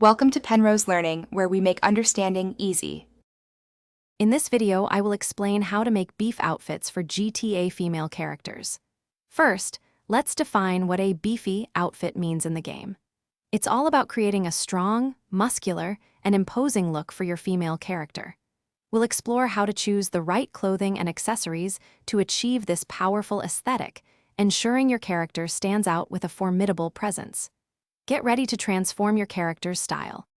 Welcome to Penrose Learning, where we make understanding easy. In this video, I will explain how to make beef outfits for GTA female characters. First, let's define what a beefy outfit means in the game. It's all about creating a strong, muscular, and imposing look for your female character. We'll explore how to choose the right clothing and accessories to achieve this powerful aesthetic, ensuring your character stands out with a formidable presence. Get ready to transform your character's style.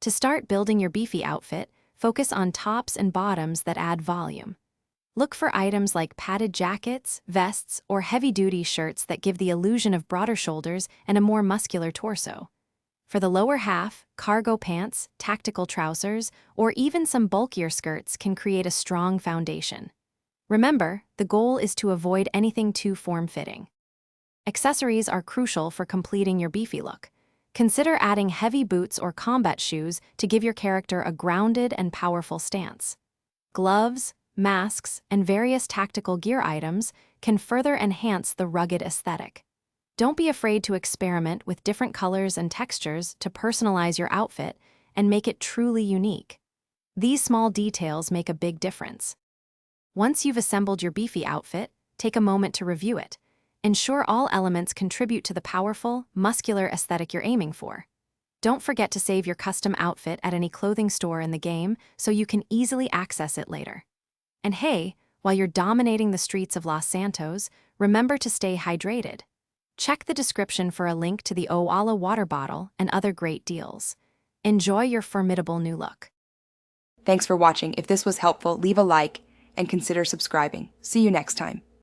To start building your beefy outfit, focus on tops and bottoms that add volume. Look for items like padded jackets, vests, or heavy-duty shirts that give the illusion of broader shoulders and a more muscular torso. For the lower half, cargo pants, tactical trousers, or even some bulkier skirts can create a strong foundation. Remember, the goal is to avoid anything too form-fitting. Accessories are crucial for completing your beefy look. Consider adding heavy boots or combat shoes to give your character a grounded and powerful stance. Gloves, masks, and various tactical gear items can further enhance the rugged aesthetic. Don't be afraid to experiment with different colors and textures to personalize your outfit and make it truly unique. These small details make a big difference. Once you've assembled your beefy outfit, take a moment to review it. Ensure all elements contribute to the powerful, muscular aesthetic you're aiming for. Don't forget to save your custom outfit at any clothing store in the game so you can easily access it later. And hey, while you're dominating the streets of Los Santos, remember to stay hydrated. Check the description for a link to the Owala water bottle and other great deals. Enjoy your formidable new look. Thanks for watching. If this was helpful, leave a like and consider subscribing. See you next time.